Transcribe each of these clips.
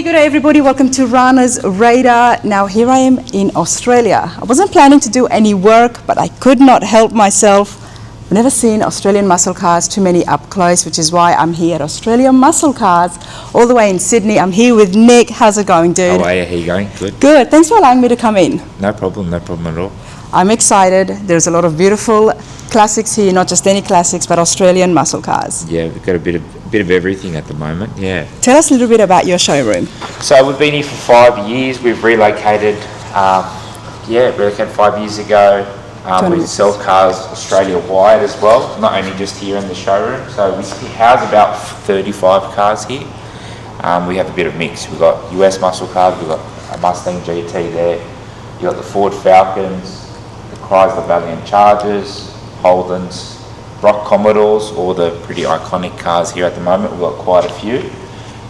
good day everybody, welcome to Rana's Radar. Now here I am in Australia. I wasn't planning to do any work, but I could not help myself. I've never seen Australian muscle cars too many up close, which is why I'm here at Australian Muscle Cars, all the way in Sydney. I'm here with Nick. How's it going, dude? How are you? How you going? Good. Good. Thanks for allowing me to come in. No problem at all. I'm excited. There's a lot of beautiful classics here, not just any classics, but Australian muscle cars. Yeah, we've got a bit of everything at the moment. Yeah. Tell us a little bit about your showroom. So we've been here for 5 years. We've relocated. Relocated 5 years ago. We sell cars Australia-wide as well, not only just here in the showroom. So we house about 35 cars here. We have a bit of mix. We've got US muscle cars. We've got a Mustang GT there. You've got the Ford Falcons, the Chrysler Valiant Chargers, Holdens, Rock Commodores, all the pretty iconic cars here at the moment. We've got quite a few.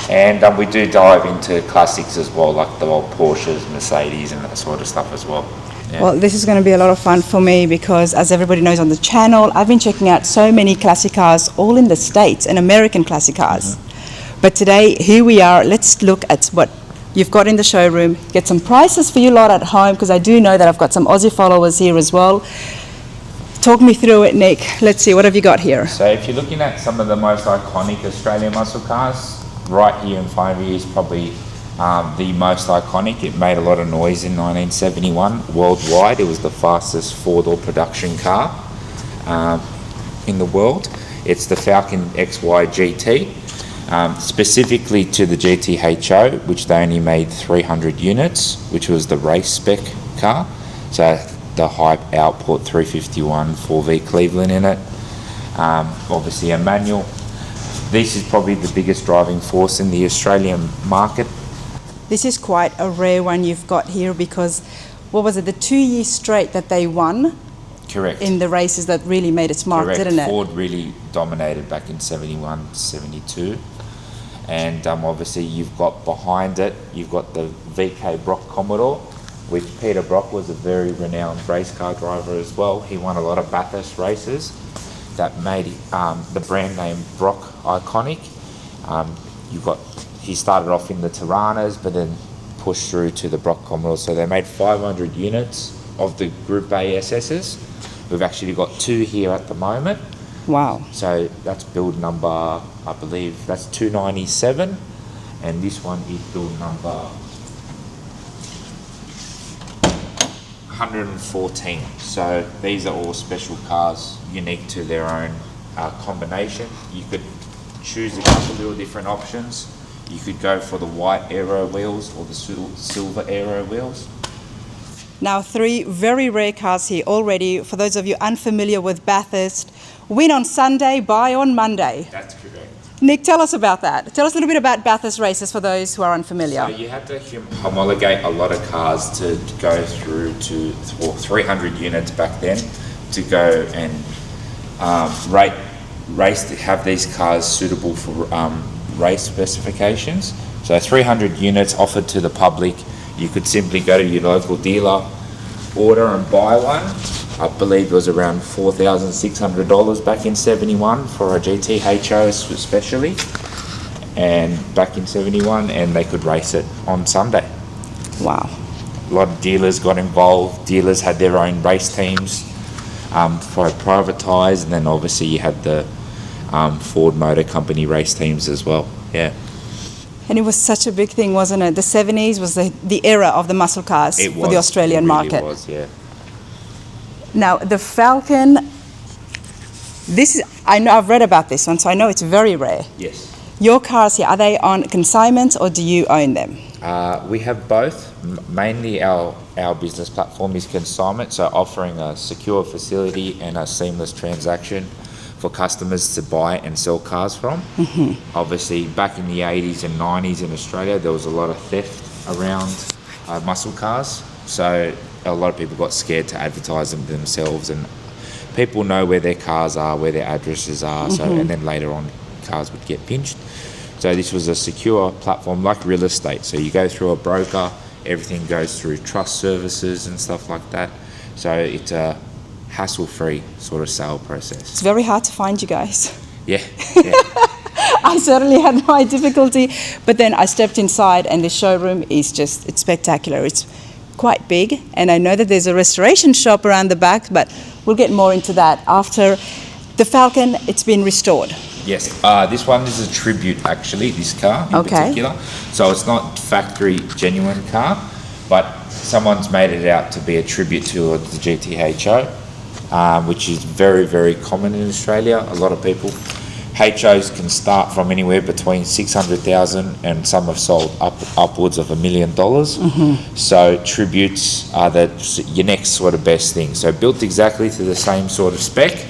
And we do dive into classics as well, like the old Porsches, Mercedes and that sort of stuff as well. Yeah. Well, this is going to be a lot of fun for me because, as everybody knows on the channel, I've been checking out so many classic cars all in the States and American classic cars. Mm-hmm. But today, here we are. Let's look at what you've got in the showroom, get some prices for you lot at home, because I do know that I've got some Aussie followers here as well. Talk me through it, Nick. Let's see, what have you got here? So if you're looking at some of the most iconic Australian muscle cars, right here in front of you is probably the most iconic. It made a lot of noise in 1971 worldwide. It was the fastest four-door production car in the world. It's the Falcon XY GT, specifically to the GT HO, which they only made 300 units, which was the race spec car. So the high output 351 4V Cleveland in it. Obviously a manual. This is probably the biggest driving force in the Australian market. This is quite a rare one you've got here because, what was it, the 2 years straight that they won? Correct. In the races that really made its mark, Correct. didn't it? Ford really dominated back in 71, 72. And obviously you've got behind it, you've got the VK Brock Commodore, which Peter Brock was a very renowned race car driver as well. He won a lot of Bathurst races that made the brand name Brock iconic. He started off in the Toranas, but then pushed through to the Brock Commodore. So they made 500 units of the Group A SSs. We've actually got 2 here at the moment. Wow. So that's build number, I believe, that's 297. And this one is build number 114. So these are all special cars, unique to their own combination. You could choose a couple of little different options. You could go for the white aero wheels or the silver aero wheels. Now 3 very rare cars here already. For those of you unfamiliar with Bathurst, win on Sunday, buy on Monday. That's correct. Nick, tell us about that. Tell us a little bit about Bathurst races for those who are unfamiliar. So you had to homologate a lot of cars to go through to 300 units back then to go and race to have these cars suitable for race specifications. So 300 units offered to the public. You could simply go to your local dealer, order and buy one. I believe it was around $4,600 back in 71 for a GT HO especially, and back in 71, and they could race it on Sunday. Wow. A lot of dealers got involved. Dealers had their own race teams for privatised, and then obviously you had the Ford Motor Company race teams as well. Yeah. And it was such a big thing, wasn't it? The 70s was the era of the muscle cars for the Australian market. It was, yeah. Now, the Falcon, I know I've read about this one, so I know it's very rare. Yes. Your cars here, are they on consignment or do you own them? We have both. Mainly our business platform is consignment, so offering a secure facility and a seamless transaction for customers to buy and sell cars from. Mm-hmm. Obviously, back in the 80s and 90s in Australia, there was a lot of theft around muscle cars. So a lot of people got scared to advertise them themselves, and people know where their cars are, where their addresses are. Mm-hmm. So, and then later on, cars would get pinched. So this was a secure platform like real estate. So you go through a broker, everything goes through trust services and stuff like that. So it's a hassle-free sort of sale process. It's very hard to find you guys. Yeah. I certainly had my difficulty. But then I stepped inside, and the showroom is just, it's spectacular. It's quite big, and I know that there's a restoration shop around the back, but we'll get more into that after. The Falcon, it's been restored. Yes, this one is a tribute actually, this car in particular. So it's not factory genuine car, but someone's made it out to be a tribute to the GT HO, which is very, very common in Australia. A lot of people. HOs can start from anywhere between 600,000 and some have sold upwards of $1 million. So tributes are your next sort of best thing. So built exactly to the same sort of spec,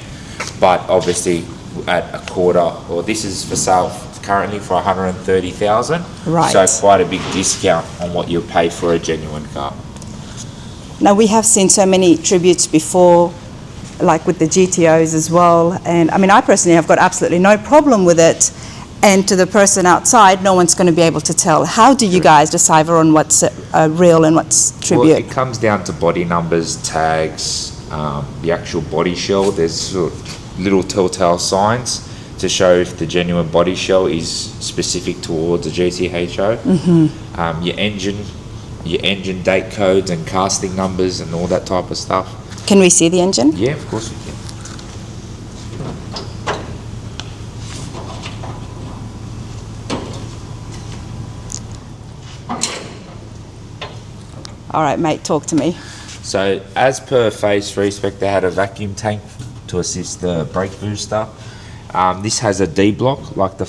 but obviously at a quarter, or this is for sale currently for 130,000. Right. So quite a big discount on what you'll pay for a genuine car. Now, we have seen so many tributes before, like with the GTOs as well. And I mean, I personally have got absolutely no problem with it. And to the person outside, no one's going to be able to tell. How do you guys decipher on what's real and what's tribute? Well, it comes down to body numbers, tags, the actual body shell. There's sort of little telltale signs to show if the genuine body shell is specific towards a GTHO. Your engine date codes and casting numbers and all that type of stuff. Can we see the engine? Yeah, of course we can. All right, mate, talk to me. So as per phase 3 spec, they had a vacuum tank to assist the brake booster. This has a D block, like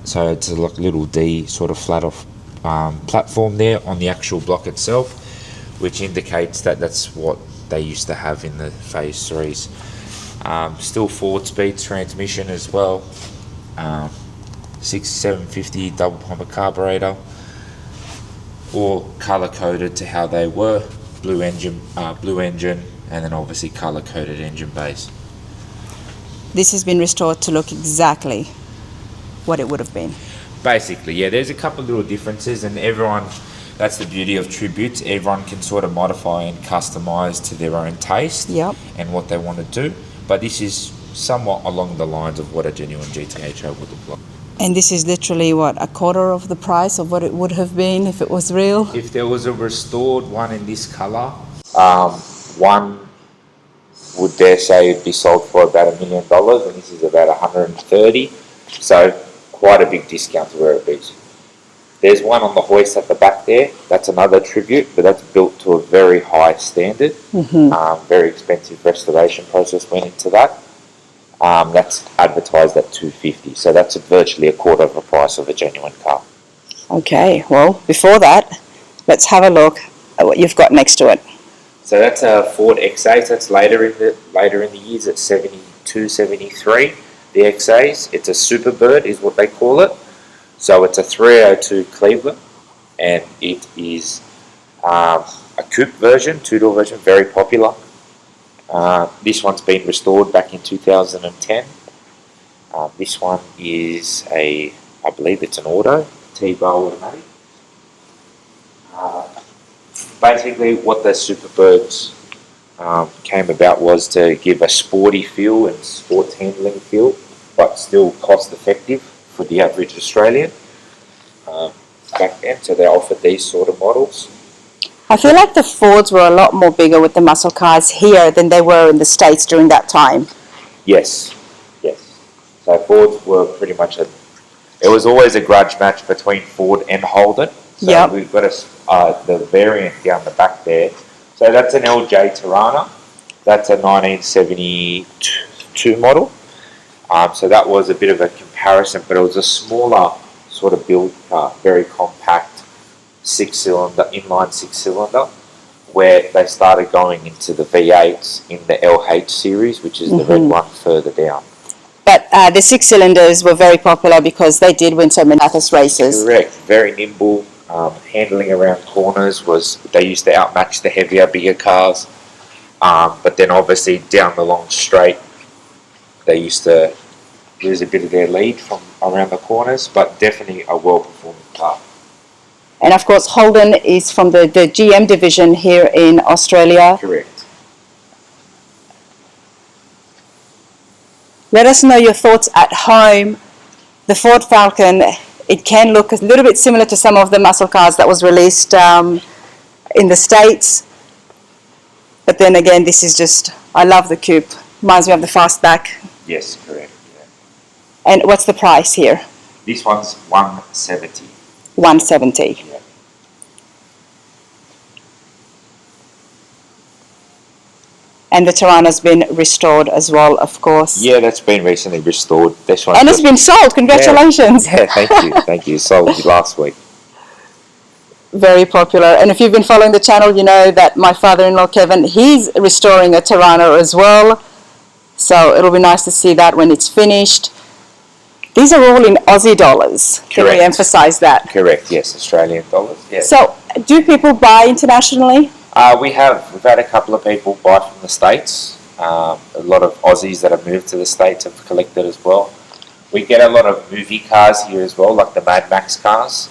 so it's a little D sort of flat off platform there on the actual block itself, which indicates that that's what they used to have in the phase 3s. Still 4-speed transmission as well. 750 double pumper carburetor, all color coded to how they were. Blue engine, and then obviously color coded engine base. This has been restored to look exactly what it would have been. Basically, yeah, there's a couple of little differences, and that's the beauty of tributes. Everyone can sort of modify and customize to their own taste and what they want to do. But this is somewhat along the lines of what a genuine GTHO would look like. And this is literally, what, a quarter of the price of what it would have been if it was real? If there was a restored one in this color, one would dare say it'd be sold for about $1 million, and this is about 130. So quite a big discount to where it is. There's one on the hoist at the back there. That's another tribute, but that's built to a very high standard. Very expensive restoration process went into that. That's advertised at $250, so that's virtually a quarter of the price of a genuine car. Okay, well, before that, let's have a look at what you've got next to it. So that's a Ford X8. That's later in the years at 72, 73. The X8s, it's a Superbird is what they call it. So it's a 302 Cleveland, and it is a coupe version, two-door version, very popular. This one's been restored back in 2010. This one is I believe it's an auto, T-bar automatic. Basically what the Superbirds came about was to give a sporty feel and sports handling feel, but still cost effective for the average Australian back then, so they offered these sort of models. I feel like the Fords were a lot more bigger with the muscle cars here than they were in the States during that time. Yes. So Fords were pretty much it was always a grudge match between Ford and Holden. So we've got the variant down the back there. So that's an LJ Torana. That's a 1972 model. So that was a bit of a comparison, but it was a smaller sort of build car, very compact, inline six-cylinder, where they started going into the V8s in the LH series, which is the red one further down. But the six-cylinders were very popular because they did win so many Bathurst races. Correct, very nimble. Handling around corners they used to outmatch the heavier, bigger cars. But then obviously down the long straight, they used to lose a bit of their lead from around the corners, but definitely a well-performing car. And of course, Holden is from the GM division here in Australia. Correct. Let us know your thoughts at home. the Ford Falcon, it can look a little bit similar to some of the muscle cars that was released in the States. But then again, this is just, I love the coupe. Reminds me of the fastback. Yes, correct. Yeah. And what's the price here? This one's 170. 170. Yeah. And the Torana's been restored as well, of course. Yeah, that's been recently restored. This one. And it's been sold. Congratulations. Yeah, thank you. Thank you. Sold last week. Very popular. And if you've been following the channel, you know that my father-in-law, Kevin, he's restoring a Torana as well. So it'll be nice to see that when it's finished. These are all in Aussie dollars. Can we emphasize that? Correct, yes, Australian dollars. Yes. So do people buy internationally? We've had a couple of people buy from the States. A lot of Aussies that have moved to the States have collected as well. We get a lot of movie cars here as well, like the Mad Max cars.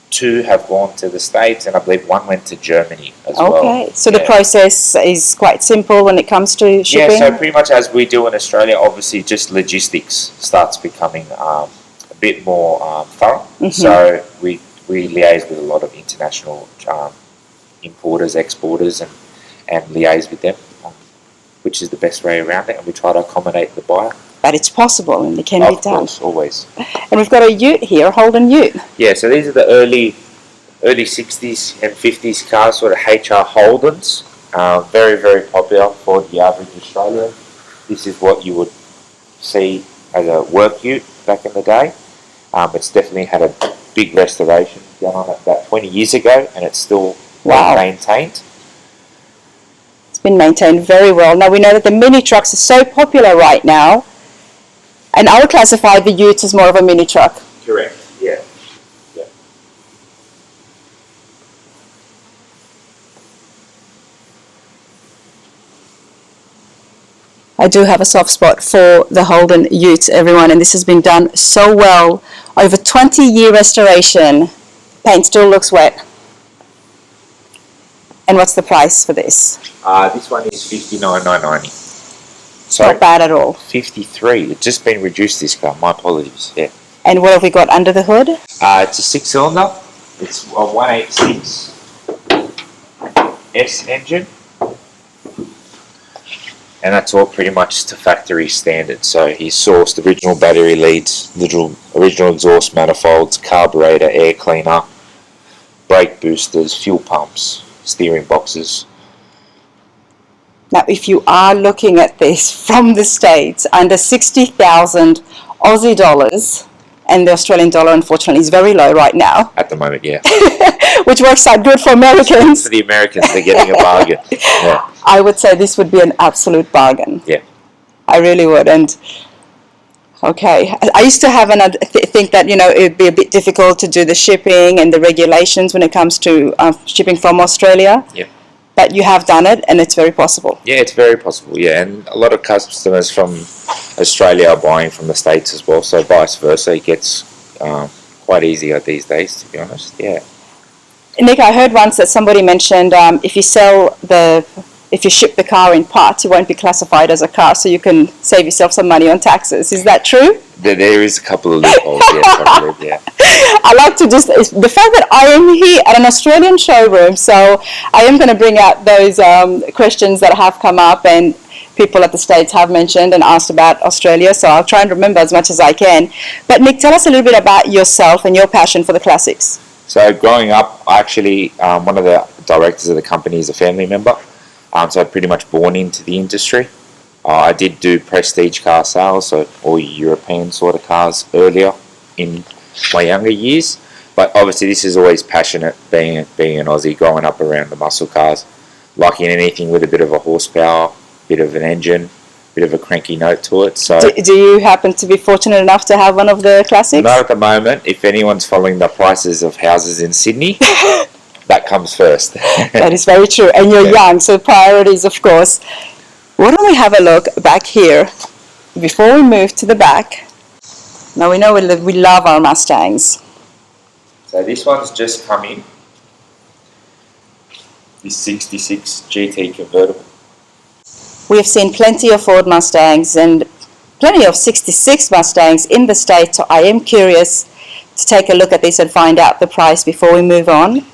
2 have gone to the States, and I believe 1 went to Germany as well. Okay, so the process is quite simple when it comes to shipping? Yeah, so pretty much as we do in Australia, obviously just logistics starts becoming a bit more thorough. Mm-hmm. So we liaise with a lot of international importers, exporters, and liaise with them, which is the best way around it, and we try to accommodate the buyer. But it's possible and it can be done. Of course, always. And we've got a ute here, Holden ute. Yeah, so these are the early 60s and 50s cars, sort of HR Holdens. Very, very popular for the average Australian. This is what you would see as a work ute back in the day. It's definitely had a big restoration done on it about 20 years ago, and it's still well maintained. It's been maintained very well. Now we know that the mini trucks are so popular right now, and I would classify the ute as more of a mini truck. Correct, yeah. I do have a soft spot for the Holden utes, everyone, and this has been done so well. Over 20-year restoration. Paint still looks wet. And what's the price for this? This one is $59,990. So not bad at all. 53. It's just been reduced, this car. My apologies. Yeah. And what have we got under the hood? It's a 6-cylinder. It's a 186 S engine. And that's all pretty much to factory standard. So he sourced original battery leads, original exhaust manifolds, carburetor, air cleaner, brake boosters, fuel pumps, steering boxes. Now, if you are looking at this from the States, under 60,000 Aussie dollars, and the Australian dollar, unfortunately, is very low right now. At the moment, yeah. Which works out good for Americans. For the Americans, they're getting a bargain. Yeah. I would say this would be an absolute bargain. Yeah. I really would. And okay, I used to have think that, it would be a bit difficult to do the shipping and the regulations when it comes to shipping from Australia. Yeah. But you have done it, and it's very possible. Yeah, it's very possible, yeah. And a lot of customers from Australia are buying from the States as well, so vice versa. It gets quite easier these days, to be honest, yeah. Nick, I heard once that somebody mentioned if you ship the car in parts, it won't be classified as a car, so you can save yourself some money on taxes. Is that true? There is a couple of loopholes, yes, I believe, yeah. I like to the fact that I am here at an Australian showroom, so I am going to bring out those questions that have come up and people at the States have mentioned and asked about Australia, so I'll try and remember as much as I can. But Nick, tell us a little bit about yourself and your passion for the classics. So growing up, actually, one of the directors of the company is a family member. So I'm pretty much born into the industry. I did do prestige car sales, so all European sort of cars earlier in my younger years. But obviously this is always passionate, being an Aussie, growing up around the muscle cars. Liking anything with a bit of a horsepower, bit of an engine, bit of a cranky note to it. So do you happen to be fortunate enough to have one of the classics? Not at the moment. If anyone's following the prices of houses in Sydney, that comes first. That is very true. And you're young, so priorities, of course. Why don't we have a look back here before we move to the back? Now we know we love our Mustangs. So this one's just come in. This 66 GT convertible. We have seen plenty of Ford Mustangs, and plenty of 66 Mustangs in the States, so I am curious to take a look at this and find out the price before we move on.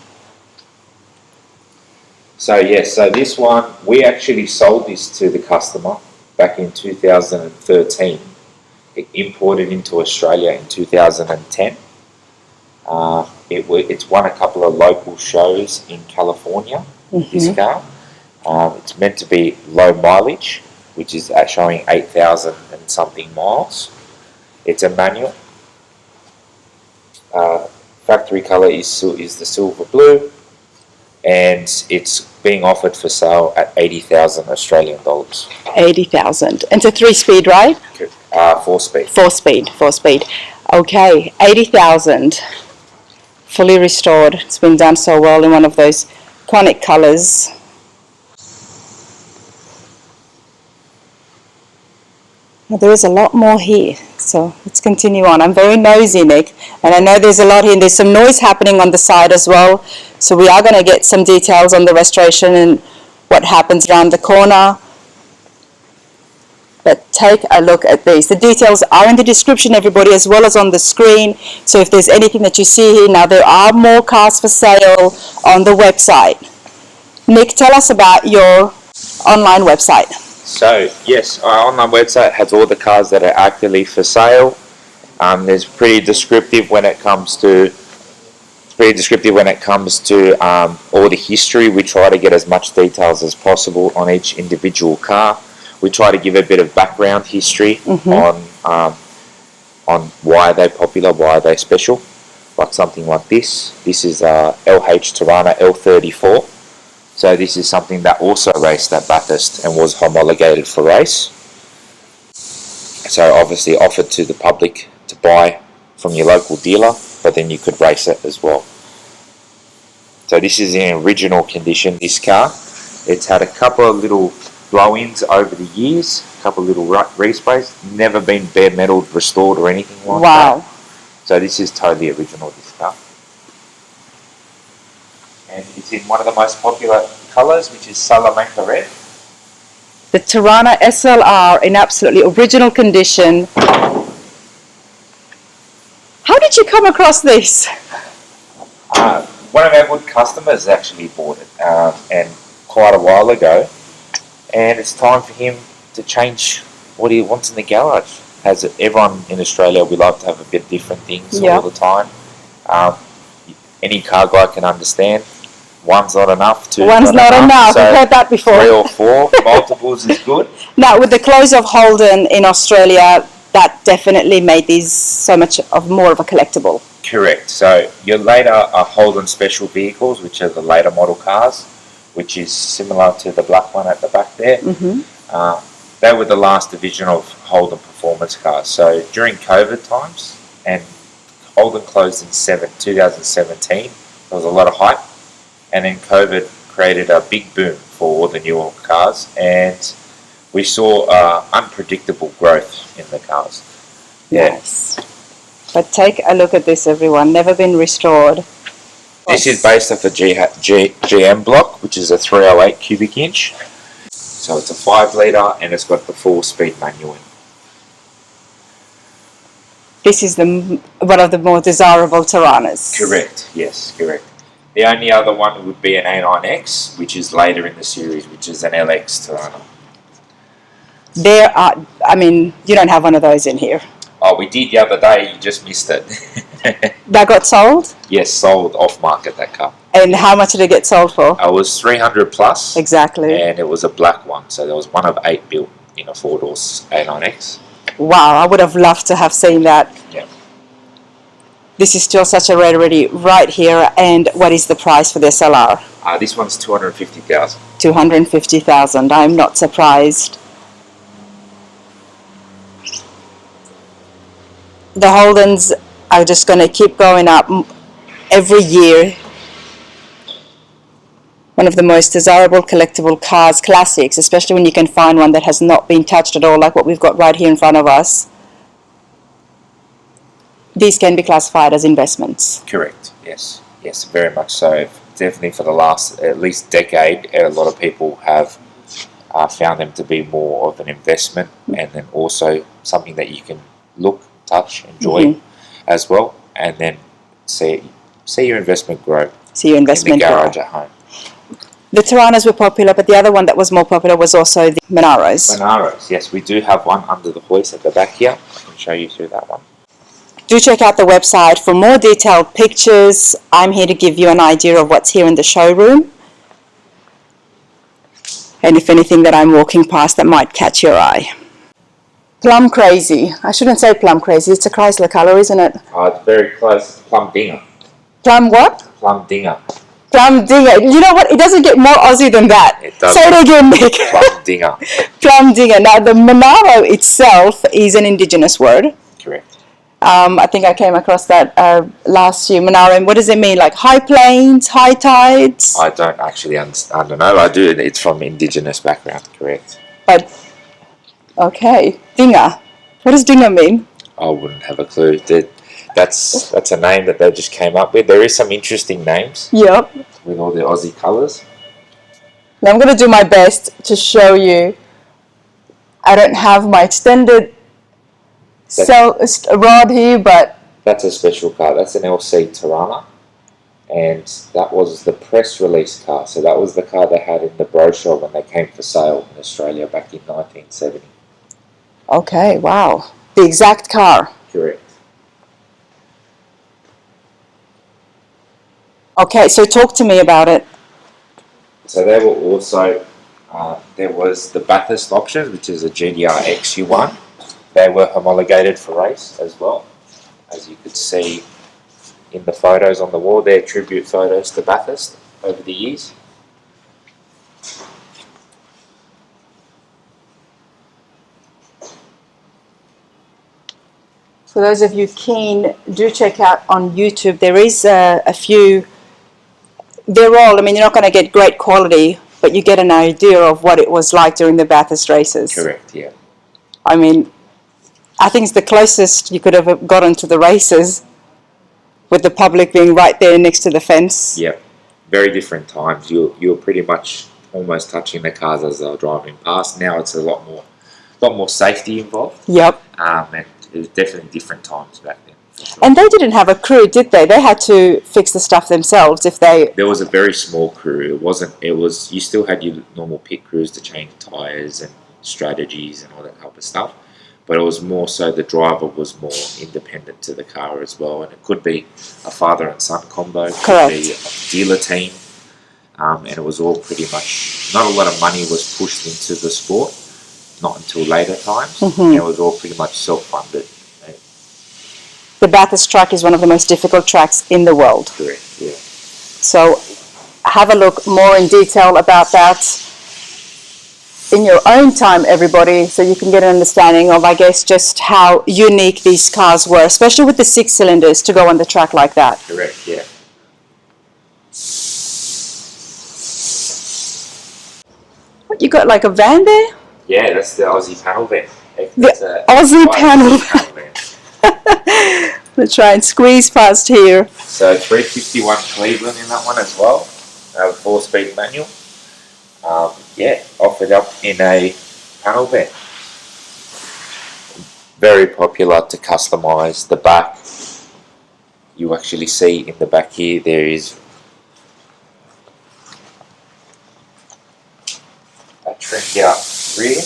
So yes, so this one, we actually sold this to the customer back in 2013. It imported into Australia in 2010. It's won a couple of local shows in California, this car. It's meant to be low mileage, which is showing 8,000 and something miles. It's a manual. Factory colour is the silver blue, and it's being offered for sale at 80,000 Australian dollars. 80,000. And it's a 3-speed, right? 4-speed. 4-speed. Okay, 80,000. Fully restored. It's been done so well in one of those iconic colours. Now, there is a lot more here, so let's continue on. I'm very nosy, Nick, and I know there's a lot here, and there's some noise happening on the side as well, so we are going to get some details on the restoration and what happens around the corner. But take a look at these. The details are in the description, everybody, as well as on the screen. So if there's anything that you see here, now there are more cars for sale on the website. Nick, tell us about your online website. So yes, our online website has all the cars that are actively for sale. There's pretty descriptive when it comes to all the history. We try to get as much details as possible on each individual car. We try to give a bit of background history on why they're popular, why they're special. Like something like this. This is LH Torana L34. So this is something that also raced at Bathurst and was homologated for race. So obviously offered to the public to buy from your local dealer, but then you could race it as well. So this is in original condition, this car. It's had a couple of little blow-ins over the years, a couple of little resprays, never been bare metal restored or anything like that. Wow. So this is totally original, this car. And it's in one of the most popular colours, which is Salamanca red. The Torana SLR in absolutely original condition. How did you come across this? One of our good customers actually bought it, and quite a while ago. And it's time for him to change what he wants in the garage. As everyone in Australia, we like to have a bit different things all the time. Any car guy can understand. One's not enough. One's not enough. So I've heard that before. 3 or 4 multiples is good. Now, with the close of Holden in Australia, that definitely made these so much of more of a collectible. Correct. So your later Holden special vehicles, which are the later model cars, which is similar to the black one at the back there. They were the last division of Holden performance cars. So during COVID times, and Holden closed in 2017, there was a lot of hype. And then COVID created a big boom for all the newer cars, and we saw unpredictable growth in the cars. Yes. But take a look at this, everyone. Never been restored. This is based off the GM block, which is a 308 cubic inch. So it's a 5 litre, and it's got the 4-speed manual in. This is one of the more desirable Toranas. Correct. Yes, correct. The only other one would be an A9X, which is later in the series, which is an LX Torana. You don't have one of those in here. Oh, we did the other day, you just missed it. That got sold? Yes, sold off market, that car. And how much did it get sold for? It was 300 plus. Exactly. And it was a black one, so there was one of 8 built in a 4-door A9X. Wow, I would have loved to have seen that. Yeah. This is still such a rarity right here. And what is the price for the SLR? This one's 250,000. 250,000. I'm not surprised. The Holdens are just going to keep going up every year. One of the most desirable collectible cars, classics, especially when you can find one that has not been touched at all, like what we've got right here in front of us. These can be classified as investments. Correct, yes. Yes, very much so. Definitely for the last at least decade, a lot of people have found them to be more of an investment and then also something that you can look, touch, enjoy as well, and then see your investment grow. See your investment in the grow. garage at home. The Toranas were popular, but the other one that was more popular was also the Monaros. Monaros, yes, we do have one under the hoist at the back here. I can show you through that one. Do check out the website for more detailed pictures. I'm here to give you an idea of what's here in the showroom. And if anything that I'm walking past that might catch your eye. Plum crazy. I shouldn't say plum crazy. It's a Chrysler colour, isn't it? Oh, it's very close. Plum dinger. Plum what? Plum dinger. Plum dinger. You know what? It doesn't get more Aussie than that. It does. Say it again, Nick. Plum dinger. Plum dinger. Now, the Monaro itself is an indigenous word. Correct. I think I came across that last year. Monaro. And what does it mean? Like high plains, high tides? I don't actually understand. I don't know. I do. It's from indigenous background. Correct. But, okay. Dinger. What does dinger mean? I wouldn't have a clue. That's a name that they just came up with. There is some interesting names. Yep. With all the Aussie colours. Now I'm going to do my best to show you. I don't have my extended rod here, but... That's a special car. That's an LC Torana. And that was the press release car. So that was the car they had in the brochure when they came for sale in Australia back in 1970. Okay, wow. The exact car. Correct. Okay, so talk to me about it. So they were also, there was the Bathurst option, which is a GTR XU1. They were homologated for race as well. As you could see in the photos on the wall, they're tribute photos to Bathurst over the years. For those of you keen, do check out on YouTube. There is a few... They're all, I mean, you're not going to get great quality, but you get an idea of what it was like during the Bathurst races. Correct, yeah. I mean, I think it's the closest you could have gotten to the races, with the public being right there next to the fence. Yep. Very different times. You're pretty much almost touching the cars as they're driving past. Now it's a lot more safety involved. Yep. And it was definitely different times back then. Sure. And they didn't have a crew, did they? They had to fix the stuff themselves if they... There was a very small crew. You still had your normal pit crews to change tyres and strategies and all that type of stuff. But it was more so the driver was more independent to the car as well. And it could be a father and son combo. It could be a dealer team. And it was all pretty much... Not a lot of money was pushed into the sport. Not until later times. And it was all pretty much self-funded. The Bathurst track is one of the most difficult tracks in the world. Correct, yeah. So have a look more in detail about that in your own time, everybody, so you can get an understanding of, I guess, just how unique these cars were, especially with the 6 cylinders to go on the track like that. Correct, yeah. What, you got like a van there? Yeah, that's the Aussie panel van. The Aussie panel van. Let's try and squeeze past here. So 351 Cleveland in that one as well. 4-speed manual. Offered up in a panel van. Very popular to customise. The back, you actually see in the back here, there is a trimmed out rear.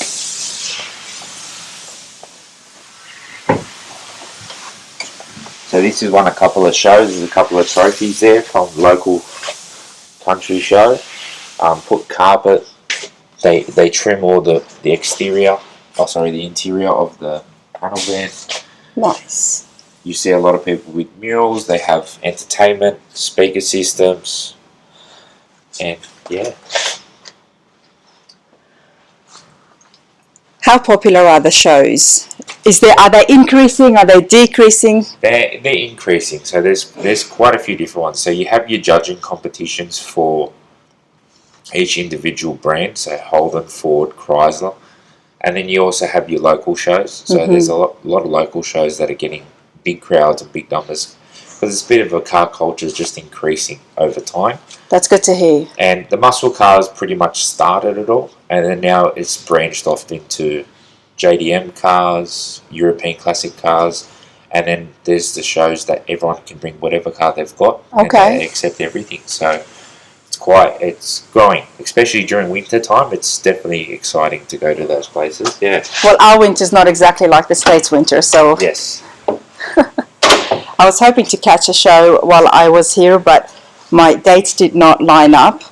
So this has won a couple of shows. There's a couple of trophies there from local country show. Put carpet. They trim all the exterior. The interior of the panel van. Nice. You see a lot of people with murals. They have entertainment, speaker systems, and yeah. How popular are the shows? Are they increasing? Are they decreasing? They're increasing. So there's quite a few different ones. So you have your judging competitions for each individual brand. So Holden, Ford, Chrysler, and then you also have your local shows. So there's a lot of local shows that are getting big crowds and big numbers because it's a bit of a car culture is just increasing over time. That's good to hear. And the muscle cars pretty much started it all, and then now it's branched off into JDM cars, European classic cars, and then there's the shows that everyone can bring whatever car they've got, and Okay. they accept everything. So it's growing, especially during winter time. It's definitely exciting to go to those places. Yeah. Well, our winter's not exactly like the States winter, so Yes. I was hoping to catch a show while I was here, but my dates did not line up.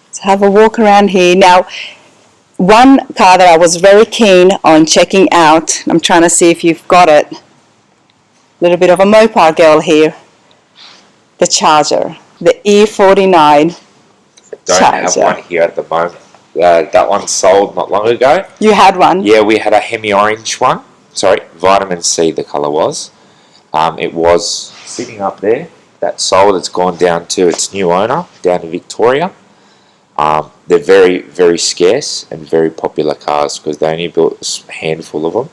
Let's have a walk around here. Now, one car that I was very keen on checking out, I'm trying to see if you've got it. A little bit of a Mopar girl here. The Charger, the E49 Don't have Charger. one here at the moment. That one sold not long ago. You had one? Yeah, we had a Hemi Orange one. Sorry, Vitamin C the colour was. It was sitting up there. That sold. It's gone down to its new owner down in Victoria. They're very, very scarce and very popular cars because they only built a handful of them.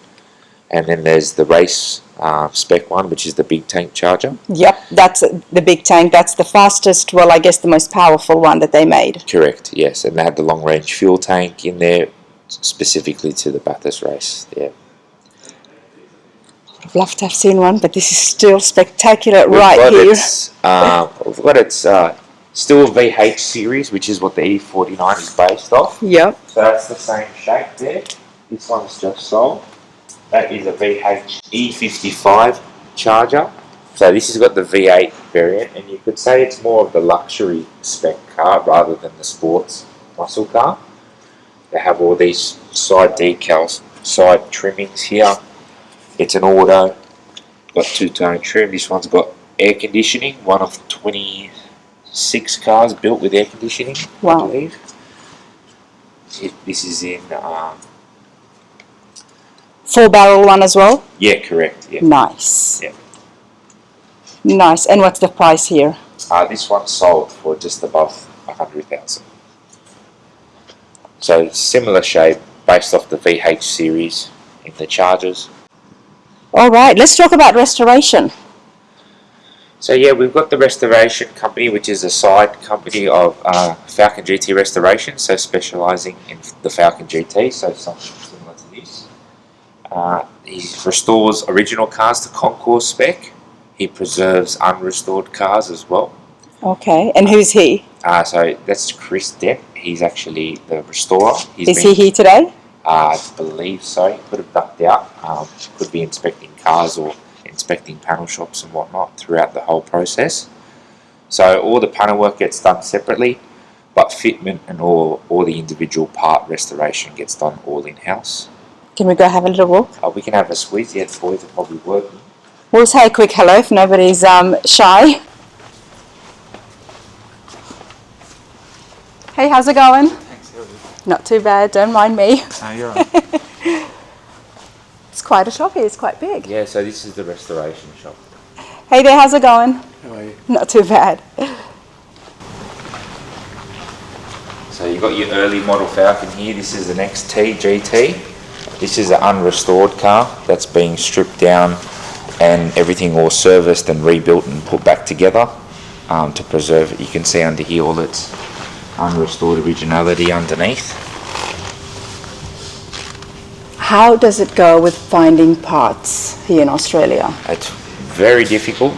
And then there's the race spec one, which is the big tank Charger. Yep, that's the big tank. That's the fastest, well, I guess the most powerful one that they made. Correct, yes. And they had the long range fuel tank in there specifically to the Bathurst race. Yeah. I'd love to have seen one, but this is still spectacular right here. We've got its still VH series, which is what the E49 is based off. Yep. So that's the same shape there. This one's just sold. That is a VH E55 Charger. So this has got the V8 variant, and you could say it's more of the luxury spec car rather than the sports muscle car. They have all these side decals, side trimmings here. It's an auto, got two-tone trim. This one's got air conditioning, one of 26 cars built with air conditioning, Wow. I believe. This is in... 4-barrel one as well? yeah, correct. Yeah. Nice. Yeah. Nice. And what's the price here? This one sold for just above 100,000. So similar shape, based off the VH series in the Chargers. All right, let's talk about restoration. So yeah, we've got the restoration company, which is a side company of Falcon GT Restoration, so specialising in the Falcon GT, so something similar to this. He restores original cars to concours spec. He preserves unrestored cars as well. Okay, and who's he? So that's Chris Depp. He's actually the restorer. Is he here today? I believe so. He could have ducked out. Could be inspecting cars or inspecting panel shops and whatnot throughout the whole process. So all the panel work gets done separately, but fitment and all the individual part restoration gets done all in-house. Can we go have a little walk? We can have a squeeze. Yeah, the boys are probably working. We'll say a quick hello if nobody's shy. Hey, how's it going? Thanks, how are you? Not too bad, don't mind me. No, you're right. It's quite a shop here, it's quite big. Yeah, so this is the restoration shop. Hey there, how's it going? How are you? Not too bad. So you've got your early model Falcon here. This is an XT GT. This is an unrestored car that's being stripped down and everything all serviced and rebuilt and put back together to preserve it. You can see under here all its unrestored originality underneath. How does it go with finding parts here in Australia? It's very difficult.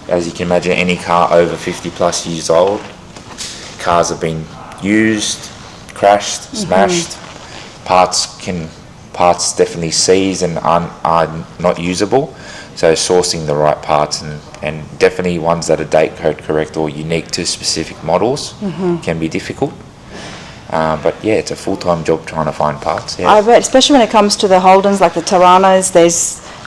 As you can imagine, any car over 50 plus years old, cars have been used, crashed, smashed. Parts definitely seize and are not usable. So sourcing the right parts and definitely ones that are date code correct or unique to specific models can be difficult. But yeah, it's a full-time job trying to find parts. Yeah. I bet, especially when it comes to the Holdens, like the Toranas,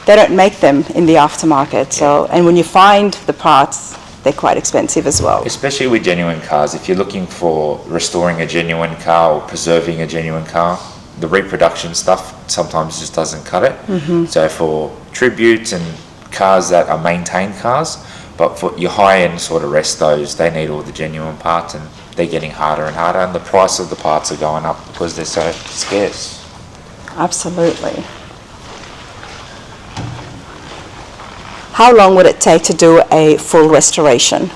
they don't make them in the aftermarket. So, and when you find the parts, they're quite expensive as well. Especially with genuine cars. If you're looking for restoring a genuine car or preserving a genuine car, the reproduction stuff sometimes just doesn't cut it. So for tributes and cars that are maintained cars, but for your high-end sort of restos, they need all the genuine parts and they're getting harder and harder, and the price of the parts are going up because they're so scarce. Absolutely. How long would it take to do a full restoration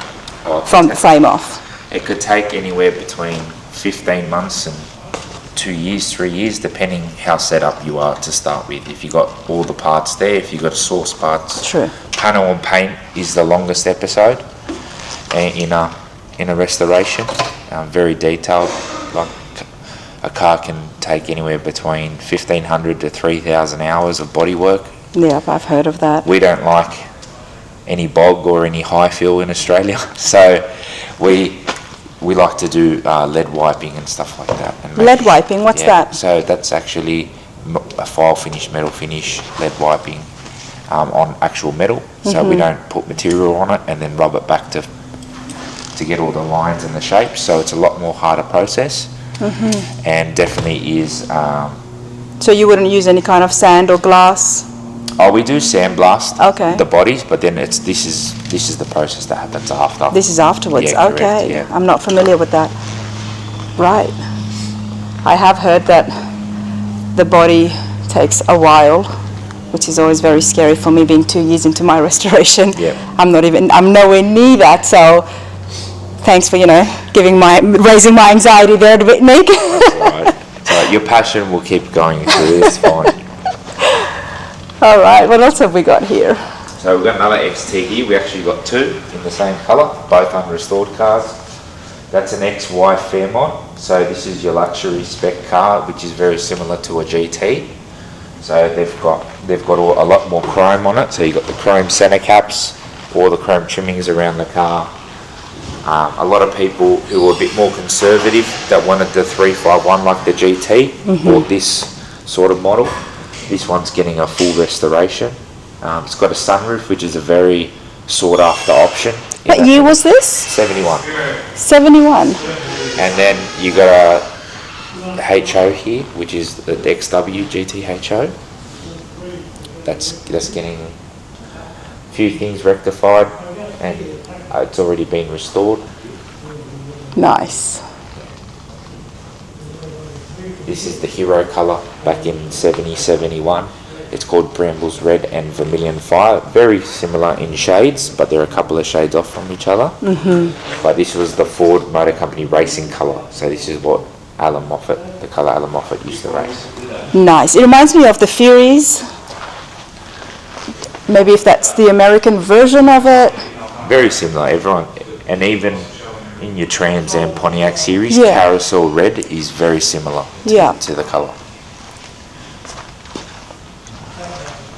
from the frame off? It could take anywhere between 15 months and 2 years, 3 years, depending how set up you are to start with. If you got all the parts there, if you got source parts. True. Panel and paint is the longest episode in a restoration. Very detailed. Like a car can take anywhere between 1,500 to 3,000 hours of body work. Yeah, I've heard of that. We don't like any bog or any high fill in Australia, so we like to do lead wiping and stuff like that. And Lead wiping, what's that? So that's actually a file finish, metal finish, lead wiping on actual metal. So we don't put material on it and then rub it back to get all the lines and the shapes. So it's a lot more harder process, and definitely is. So you wouldn't use any kind of sand or glass? Oh, we do sandblast Okay. the bodies, but then this is the process that happens after. This is afterwards, Yeah, correct, okay. yeah. I'm not familiar with that. Right. I have heard that the body takes a while, which is always very scary for me, being 2 years into my restoration. Yeah. I'm nowhere near that, so thanks for, raising my anxiety there a bit, Nick. Right. So your passion will keep going through, it's fine. All right, what else have we got here? So we've got another XT here. We actually got two in the same colour, both unrestored cars. That's an XY Fairmont. So this is your luxury spec car, which is very similar to a GT. So they've got a lot more chrome on it. So you've got the chrome centre caps, all the chrome trimmings around the car. A lot of people who were a bit more conservative that wanted the 351 like the GT bought this sort of model. This one's getting a full restoration. It's got a sunroof, which is a very sought after option. What year was this? 71. 71. And then you got a HO here, which is the XW GT HO. That's getting a few things rectified, and it's already been restored. Nice. This is the hero colour back in 70, 71. It's called Brambles Red and Vermilion Fire. Very similar in shades, but they're a couple of shades off from each other. But this was the Ford Motor Company racing colour. So this is what the colour Alan Moffat used to race. Nice. It reminds me of the Furies. Maybe if that's the American version of it. Very similar, everyone. And even in your Trans Am Pontiac series, Yeah. Carousel Red is very similar to the colour.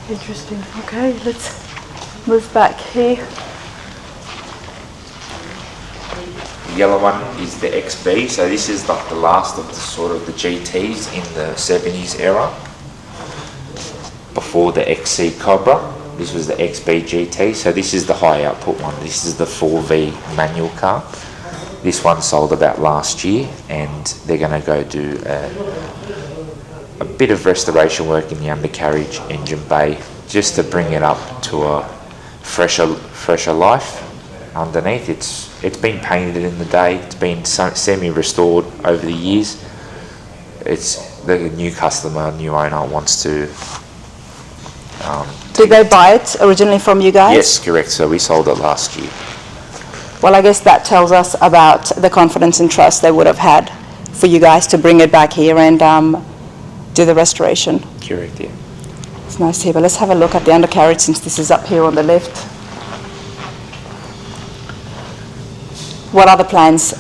Interesting. Okay, let's move back here. The yellow one is the XB, so this is like the last of the GTs in the 70s era. Before the XC Cobra, this was the XB GT, so this is the high output one. This is the 4V manual car. This one sold about last year, and they're going to go do a bit of restoration work in the undercarriage engine bay, just to bring it up to a fresher life underneath. It's been painted in the day. It's been semi-restored over the years. It's the new customer, new owner wants to. Did they buy it originally from you guys? Yes, correct. So we sold it last year. Well, I guess that tells us about the confidence and trust they would have had for you guys to bring it back here and do the restoration. Correct, yeah. It's nice here, but let's have a look at the undercarriage since this is up here on the left. What are the plans?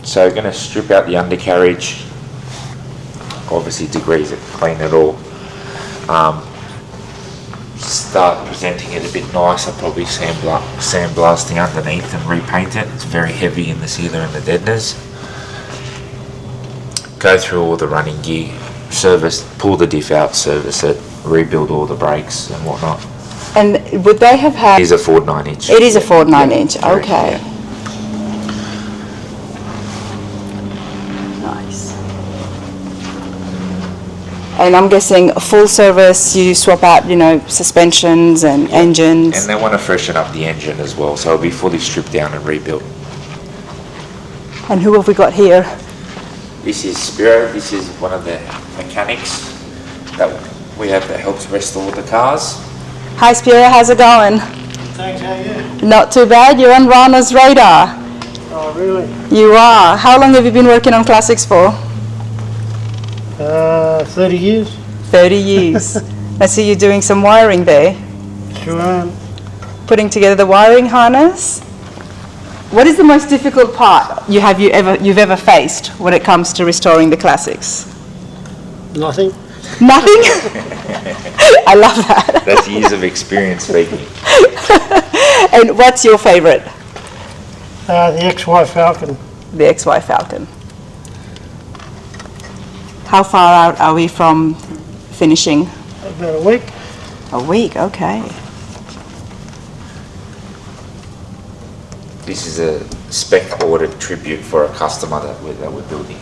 So we're going to strip out the undercarriage, obviously degrease it, clean it all. Start presenting it a bit nicer, probably sandblasting underneath and repaint it. It's very heavy in the sealer and the deadeners. Go through all the running gear, pull the diff out, service it, rebuild all the brakes and whatnot. And would they have had... It is a Ford 9-inch. It is a Ford 9-inch, correct, okay. Yeah. Nice. And I'm guessing full service, you swap out, suspensions and engines. And they want to freshen up the engine as well, so it'll be fully stripped down and rebuilt. And who have we got here? This is Spiro. This is one of the mechanics that we have that helps restore the cars. Hi Spiro, how's it going? Thanks, how are you? Not too bad, you're on Rana's radar. Oh, really? You are. How long have you been working on classics for? 30 years. 30 years. I see you doing some wiring there. Sure am. Putting together the wiring harness. What is the most difficult part you've ever faced when it comes to restoring the classics? Nothing. Nothing? I love that. That's years of experience speaking. And what's your favorite? The XY Falcon. The XY Falcon. How far out are we from finishing? About a week. A week, okay. This is a spec ordered tribute for a customer that we're building.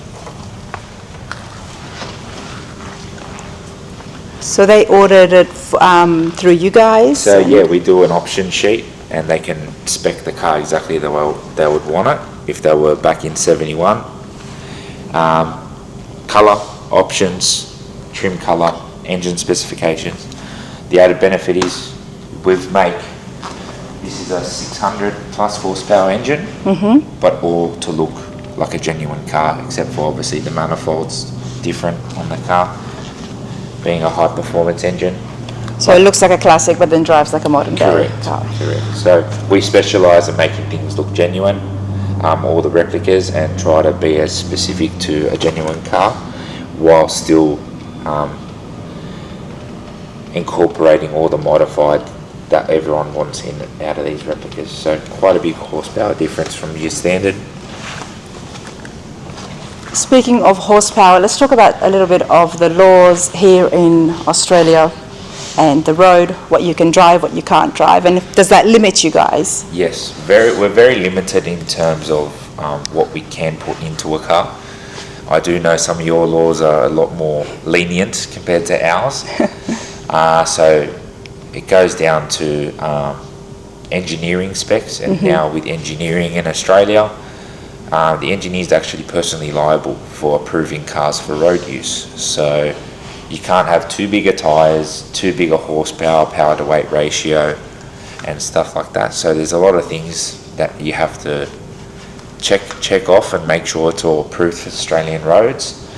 So they ordered it through you guys? So yeah, we do an option sheet and they can spec the car exactly the way they would want it if they were back in 71. Colour, options, trim colour, engine specifications. The added benefit is this is a 600 plus horsepower engine, but all to look like a genuine car, except for obviously the manifold's different on the car, being a high performance engine. So it looks like a classic, but then drives like a modern day car. Correct. So we specialise in making things look genuine, all the replicas, and try to be as specific to a genuine car, while still incorporating all the modified that everyone wants out of these replicas. So quite a big horsepower difference from your standard. Speaking of horsepower, let's talk about a little bit of the laws here in Australia and the road, what you can drive, what you can't drive, and does that limit you guys? Yes, we're very limited in terms of what we can put into a car. I do know some of your laws are a lot more lenient compared to ours. So it goes down to engineering specs, and now with engineering in Australia, the engineer is actually personally liable for approving cars for road use. So you can't have too big a tyres, too big a horsepower, power to weight ratio, and stuff like that. So there's a lot of things that you have to check off and make sure it's all approved for Australian roads.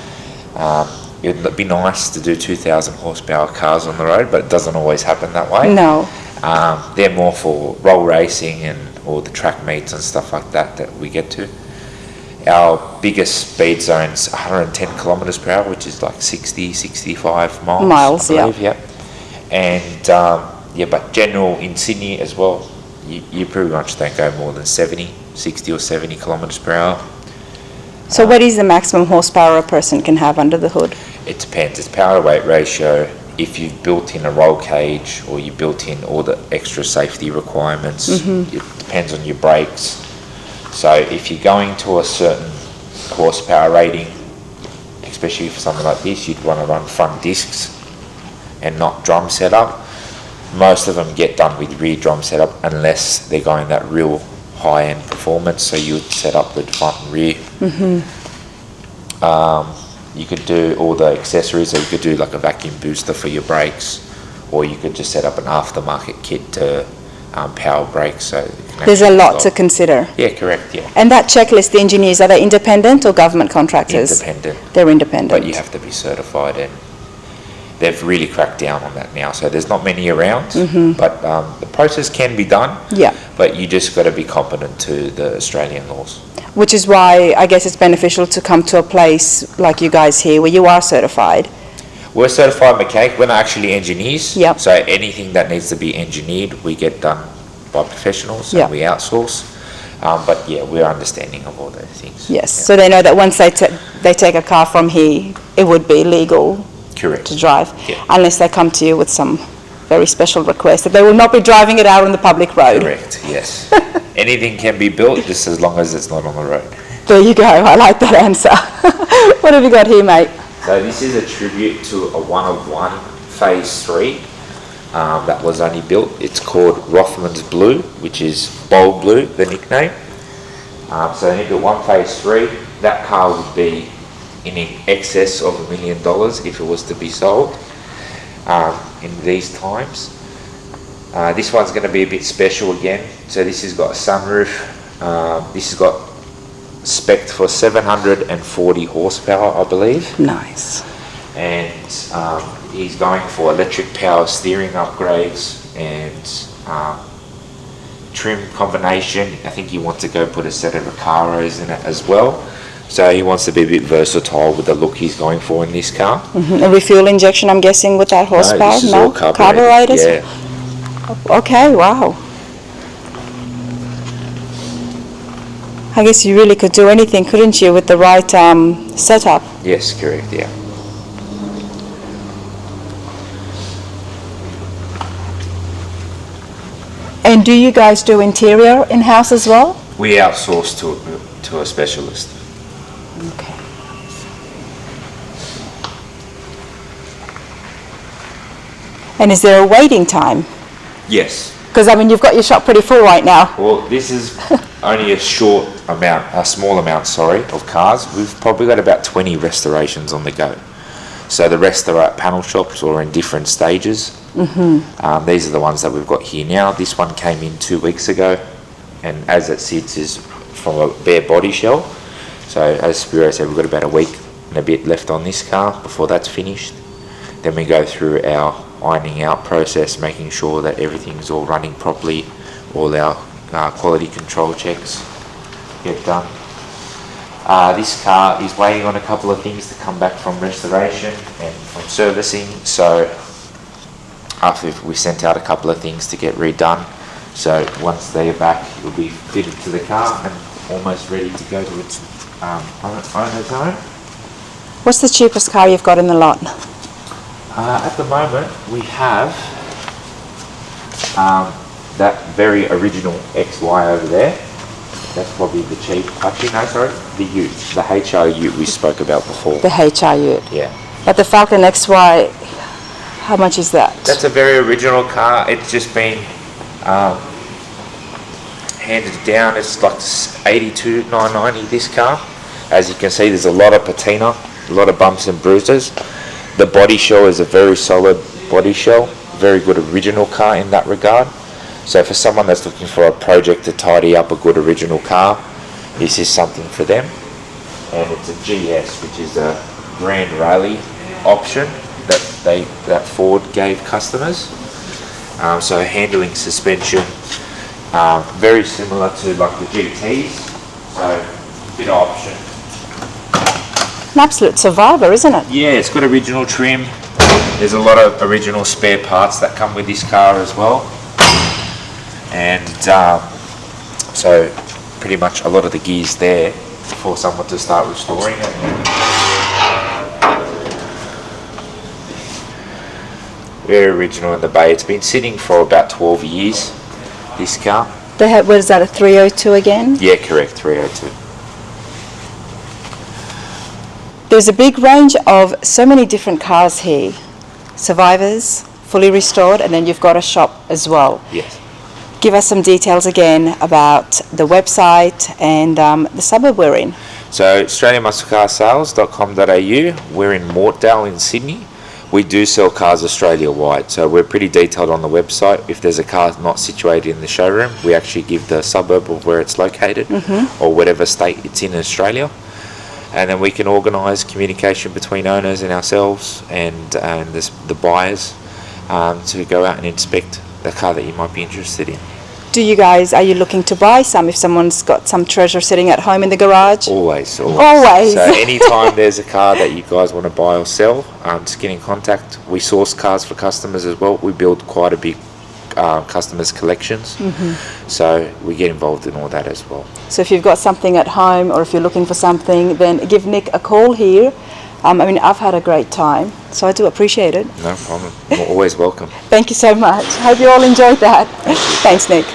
It'd be nice to do 2,000 horsepower cars on the road, but it doesn't always happen that way. No. They're more for roll racing and all the track meets and stuff like that we get to. Our biggest speed zone's 110 kilometres per hour, which is like 60, 65 miles. I believe, yeah. And but general in Sydney as well, you pretty much don't go more than 60 or 70 kilometres per hour. So what is the maximum horsepower a person can have under the hood? It depends. It's power to weight ratio. If you've built in a roll cage or you built in all the extra safety requirements, it depends on your brakes. So if you're going to a certain horsepower rating, especially for something like this, you'd want to run front discs and not drum setup. Most of them get done with rear drum setup unless they're going that real high-end performance, so you would set up with front and rear. You could do all the accessories, or you could do like a vacuum booster for your brakes, or you could just set up an aftermarket kit to power brakes. So there's a lot to consider. Yeah, correct, yeah. And that checklist, the engineers, are they independent or government contractors? Independent. They're independent. But you have to be certified, and they've really cracked down on that now. So there's not many around, but the process can be done. Yeah. But you just got to be competent to the Australian laws. Which is why I guess it's beneficial to come to a place like you guys here where you are certified. We're certified mechanic. We're not actually engineers. Yep. So anything that needs to be engineered, we get done by professionals, and we outsource. But yeah, we're understanding of all those things. Yes. Yeah. So they know that once they take a car from here, it would be legal Correct. to drive, Yeah. unless they come to you with some very special request that they will not be driving it out on the public road. Correct, yes. Anything can be built just as long as it's not on the road. There you go. I like that answer. What have you got here, mate? So this is a tribute to a one-of-one Phase 3 that was only built. It's called Rothman's Blue, which is bold blue, the nickname. So they built one Phase 3. That car would be in excess of $1 million if it was to be sold in these times. This one's going to be a bit special again. So this has got a sunroof. This has got spec'd for 740 horsepower, I believe. Nice. And he's going for electric power steering upgrades and trim combination. I think he wants to go put a set of Recaros in it as well. So he wants to be a bit versatile with the look he's going for in this car. A refuel injection, I'm guessing, with that horsepower? No, this is all carburetors? Yeah. Okay, wow. I guess you really could do anything, couldn't you, with the right setup? Yes, correct, yeah. And do you guys do interior in-house as well? We outsource to a specialist. Okay. And is there a waiting time? Yes. Because, I mean, you've got your shop pretty full right now. Well, this is only a small amount, of cars. We've probably got about 20 restorations on the go. So the rest are at panel shops or in different stages. These are the ones that we've got here now. This one came in 2 weeks ago, and as it sits is from a bare body shell. So as Spiro said, we've got about a week and a bit left on this car before that's finished. Then we go through our ironing out process, making sure that everything's all running properly, all our quality control checks get done. This car is waiting on a couple of things to come back from restoration and from servicing. So after we sent out a couple of things to get redone, so once they're back, it will be fitted to the car and almost ready to go to its owner's home. What's the cheapest car you've got in the lot? At the moment, we have that very original XY over there. That's probably the cheap. Actually, no, sorry, the Ute, the HR Ute we spoke about before. The HR Ute. Yeah. But the Falcon XY, how much is that? That's a very original car. It's just been handed down. It's like 82,990 this car. As you can see, there's a lot of patina, a lot of bumps and bruises. The body shell is a very solid body shell, very good original car in that regard. So for someone that's looking for a project to tidy up a good original car, this is something for them. And it's a GS, which is a Grand Rally option that Ford gave customers. So handling, suspension, very similar to like the GTs. So bit of option. An absolute survivor, isn't it? Yeah, it's got original trim. There's a lot of original spare parts that come with this car as well. And so pretty much a lot of the gear's there for someone to start restoring it. Very original in the bay. It's been sitting for about 12 years, this car. They had, what is that, a 302 again? Yeah, correct, 302. There's a big range of so many different cars here. Survivors, fully restored, and then you've got a shop as well. Yes. Give us some details again about the website and the suburb we're in. So australianmusclecarsales.com.au. We're in Mortdale in Sydney. We do sell cars Australia-wide, so we're pretty detailed on the website. If there's a car not situated in the showroom, we actually give the suburb of where it's located or whatever state it's in Australia. And then we can organise communication between owners and ourselves and the buyers to go out and inspect the car that you might be interested in. Are you looking to buy some if someone's got some treasure sitting at home in the garage? Always. So anytime there's a car that you guys want to buy or sell, just get in contact. We source cars for customers as well. We build quite a big customers' collections. So we get involved in all that as well. So if you've got something at home or if you're looking for something, then give Nick a call here. I mean, I've had a great time, so I do appreciate it. No problem. You're always welcome. Thank you so much. Hope you all enjoyed that. Thanks, Nick.